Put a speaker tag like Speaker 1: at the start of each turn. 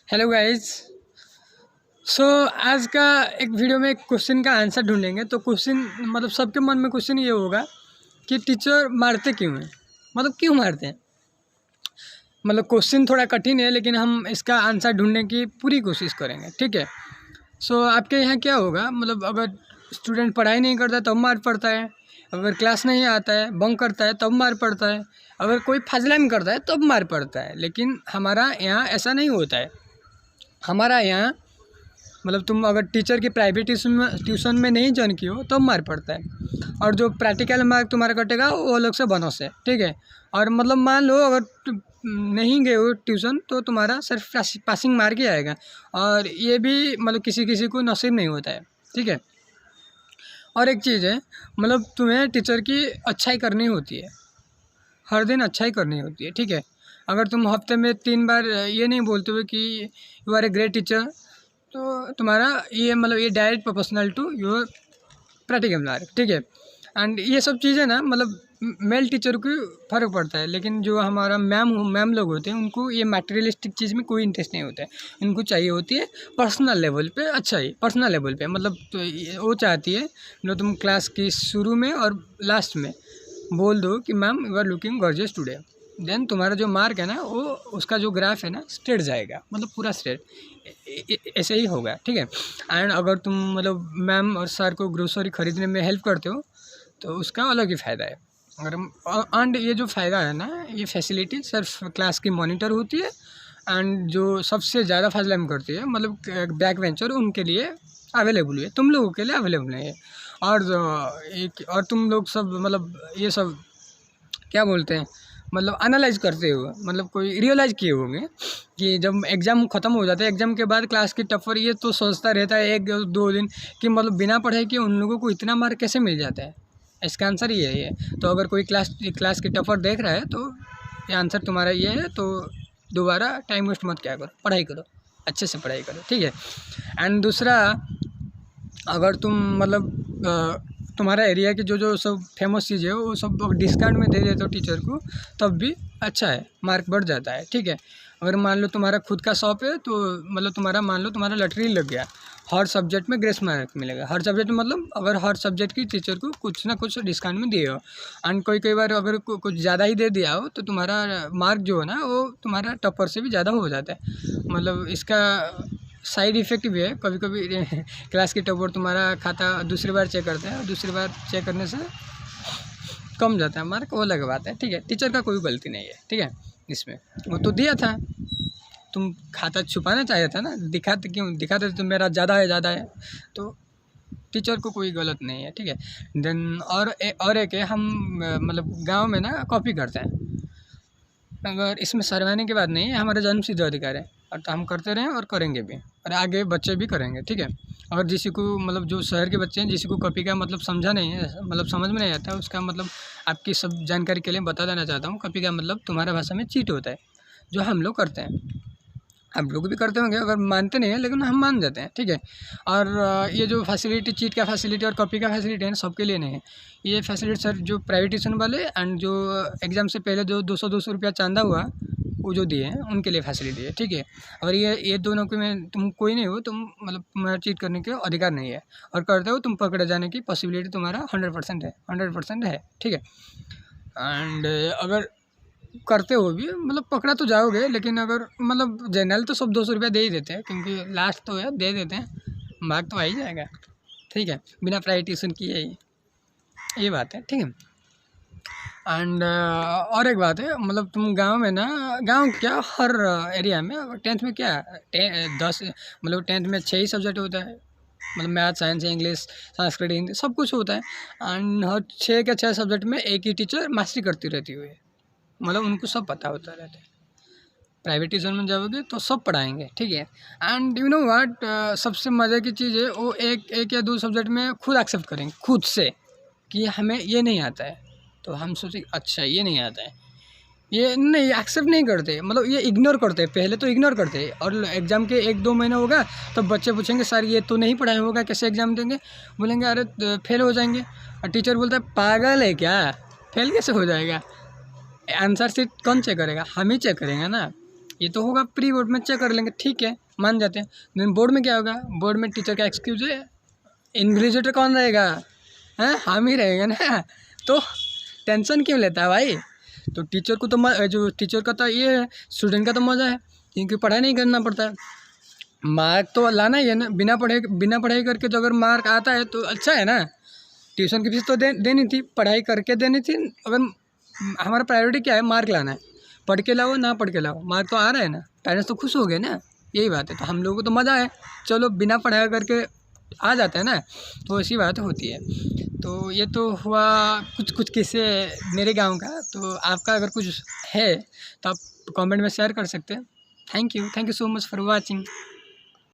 Speaker 1: Hello guys. आज का एक वीडियो में एक क्वेश्चन का आंसर ढूंढेंगे। तो क्वेश्चन मतलब सबके मन में क्वेश्चन ये होगा कि टीचर मारते क्यों हैं, मतलब क्यों मारते हैं। मतलब क्वेश्चन थोड़ा कठिन है लेकिन हम इसका आंसर ढूंढने की पूरी कोशिश करेंगे, ठीक है। आपके यहाँ क्या होगा, मतलब अगर स्टूडेंट पढ़ाई नहीं करता तब मार पड़ता है, अगर क्लास नहीं आता है बंक करता है तब मार पड़ता है, अगर कोई फाजलामी करता है तब मार पड़ता है। लेकिन हमारा यहाँ ऐसा नहीं होता है। हमारा यहाँ मतलब तुम अगर टीचर की प्राइवेट ट्यूशन में नहीं ज्वाइन की हो तो मार पड़ता है, और जो प्रैक्टिकल मार्क तुम्हारा कटेगा वो अलग से बोनस है, ठीक है। और मतलब मान लो अगर नहीं गए हो ट्यूशन तो तुम्हारा सिर्फ पासिंग मार्क ही आएगा, और ये भी मतलब किसी किसी को नसीब नहीं होता है, ठीक है। और एक चीज़ है, मतलब तुम्हें टीचर की अच्छाई करनी होती है, हर दिन अच्छाई करनी होती है, ठीक है। अगर तुम हफ्ते में 3 बार ये नहीं बोलते हो कि you are a great teacher, तो तुम्हारा ये मतलब ये direct proportional to your practical mark, ठीक है। एंड ये सब चीज़ें ना मतलब मेल टीचर को फ़र्क पड़ता है, लेकिन जो हमारा मैम लोग होते हैं उनको ये मटेरियलिस्टिक चीज़ में कोई इंटरेस्ट नहीं होता है। इनको चाहिए होती है पर्सनल लेवल पे, अच्छा ही पर्सनल लेवल पे, मतलब तो वो चाहती है मतलब तुम क्लास की शुरू में और लास्ट में बोल दो कि ma'am you are looking gorgeous today, then तुम्हारा जो मार्क है ना वो उसका जो ग्राफ है ना स्ट्रेट जाएगा, मतलब पूरा स्ट्रेट ऐसे ही होगा, ठीक है। एंड अगर तुम मतलब मैम और सर को ग्रोसरी खरीदने में हेल्प करते हो तो उसका अलग ही फ़ायदा है। अगर एंड ये जो फ़ायदा है ना, ये फैसिलिटी सिर्फ क्लास की मॉनिटर होती है, एंड जो सबसे ज़्यादा फाजलामी करती है मतलब बैक बेंचर उनके लिए अवेलेबल है, तुम लोगों के लिए अवेलेबल है। और एक और तुम लोग सब मतलब ये सब क्या बोलते हैं, मतलब एनालाइज करते हुए मतलब कोई रियलाइज़ किए होंगे कि जब एग्ज़ाम ख़त्म हो जाता है, एग्ज़ाम के बाद क्लास की टफर ये तो सोचता रहता है 1-2 दिन कि मतलब बिना पढ़ाई के उन लोगों को इतना मार्क कैसे मिल जाता है। इसका आंसर ये है। तो अगर कोई क्लास की टफर देख रहा है तो ये आंसर तुम्हारा ये है। तो दोबारा टाइम वेस्ट मत क्या करो, पढ़ाई करो, अच्छे से पढ़ाई करो, ठीक है। एंड दूसरा, अगर तुम मतलब तुम्हारा एरिया की जो सब फेमस चीज़ है वो सब डिस्काउंट में दे देते हो टीचर को, तब भी अच्छा है, मार्क बढ़ जाता है, ठीक है। अगर मान लो तुम्हारा खुद का शॉप है तो मतलब मान लो तुम्हारा लॉटरी लग गया, हर सब्जेक्ट में ग्रेस मार्क मिलेगा, हर सब्जेक्ट में मतलब अगर हर सब्जेक्ट की टीचर को कुछ ना कुछ डिस्काउंट में दिए हो, एंड कई बार अगर कुछ ज़्यादा ही दे दिया हो तो तुम्हारा मार्क जो है ना वो तुम्हारा टॉपर से भी ज़्यादा हो जाता है। मतलब इसका साइड इफ़ेक्ट भी है, कभी कभी क्लास के टॉपर तुम्हारा खाता दूसरी बार चेक करते हैं और दूसरी बार चेक करने से कम जाता है मार्क, वो अलग बात है, ठीक है। टीचर का कोई गलती नहीं है, ठीक है। इसमें वो तो दिया था, तुम खाता छुपाना चाहे था ना, दिखाते क्यों, दिखाते तो मेरा ज़्यादा है, तो टीचर को कोई गलत नहीं है, ठीक है। देन और एक है, हम मतलब गांव में ना कॉपी करते हैं, अगर इसमें शर्माने की बात नहीं है, हमारा जन्मसिद्ध अधिकार है, और तो हम करते रहें और करेंगे भी, और आगे बच्चे भी करेंगे, ठीक है। अगर किसी को मतलब जो शहर के बच्चे हैं जिसी को कॉपी का मतलब समझा नहीं है, मतलब समझ में नहीं आता, उसका मतलब आपकी सब जानकारी के लिए बता देना चाहता हूँ, कॉपी का मतलब तुम्हारा भाषा में चीट होता है, जो हम लोग करते हैं। आप लोग भी करते होंगे, अगर मानते नहीं हैं लेकिन हम मान जाते हैं, ठीक है। और ये जो फैसिलिटी, चीट का फैसिलिटी और कॉपी का फैसिलिटी है ना, सबके लिए नहीं है। ये फैसिलिटी सर जो प्राइवेट ट्यूशन वाले एंड जो एग्ज़ाम से पहले जो 200 रुपया चांदा हुआ वो जो दिए हैं उनके लिए फैसिलिटी है, ठीक है। और ये दोनों के में तुम कोई नहीं हो, तुम मतलब तुम्हारा चीट करने के अधिकार नहीं है, और करते हो तुम पकड़े जाने की पॉसिबिलिटी तुम्हारा 100% है, 100% है, ठीक है। एंड अगर करते हो भी मतलब पकड़ा तो जाओगे, लेकिन अगर मतलब जनरल तो सब 200 रुपया दे ही देते हैं, क्योंकि लास्ट तो है, दे देते हैं, मार्क तो आ ही जाएगा, ठीक है, बिना प्राइवेट ट्यूशन किए ही, ये बात है, ठीक है। एंड और एक बात है, मतलब तुम गांव में ना, गांव क्या हर एरिया में 10th में क्या 10 मतलब 10th में 6 ही सब्जेक्ट होता है, मतलब math, science, English, Sanskrit, Hindi सब कुछ होता है। एंड हर 6 के 6 सब्जेक्ट में एक ही टीचर मास्टरी करती रहती हुई, मतलब उनको सब पता होता रहता है। प्राइवेट ट्यूशन में जाओगे तो सब पढ़ाएंगे, ठीक है। एंड यू नो व्हाट, सबसे मज़े की चीज़ है वो एक या 2 सब्जेक्ट में खुद एक्सेप्ट करेंगे खुद से कि हमें ये नहीं आता है, तो हम सोचे अच्छा ये नहीं आता है, ये नहीं एक्सेप्ट नहीं करते, मतलब ये इग्नोर करते, पहले तो इग्नोर करते, और एग्ज़ाम के 1-2 महीने होगा तो बच्चे पूछेंगे सर ये तो नहीं पढ़ाया होगा, कैसे एग्ज़ाम देंगे, बोलेंगे अरे फेल हो जाएंगे, और टीचर बोलता है पागल है क्या, फेल कैसे हो जाएगा, आंसर शीट कौन चेक करेगा, हम ही चेक करेंगे ना। ये तो होगा प्री बोर्ड में, चेक कर लेंगे, ठीक है, मान जाते हैं। लेकिन बोर्ड में क्या होगा, बोर्ड में टीचर का एक्सक्यूज है, इन्विजिलेटर कौन रहेगा, हैं, हम ही रहेंगे ना, तो टेंशन क्यों लेता है भाई। तो टीचर को तो जो टीचर का तो ये है, स्टूडेंट का तो मज़ा है, क्योंकि पढ़ाई नहीं करना पड़ता है, मार्क तो लाना ही है ना, बिना पढ़ाई करके तो अगर मार्क आता है तो अच्छा है ना। ट्यूशन की फीस तो देनी थी, पढ़ाई करके देनी थी। अगर हमारा प्रायोरिटी क्या है, मार्क लाना है, पढ़ के लाओ ना पढ़ के लाओ, मार्क तो आ रहा है ना, पेरेंट्स तो खुश हो गए ना, यही बात है। तो हम लोगों को तो मज़ा है, चलो बिना पढ़ाई करके आ जाता है ना, तो ऐसी बात होती है। तो ये तो हुआ कुछ किस्से मेरे गांव का। तो आपका अगर कुछ है तो आप कमेंट में शेयर कर सकते हैं। Thank you so much for watching.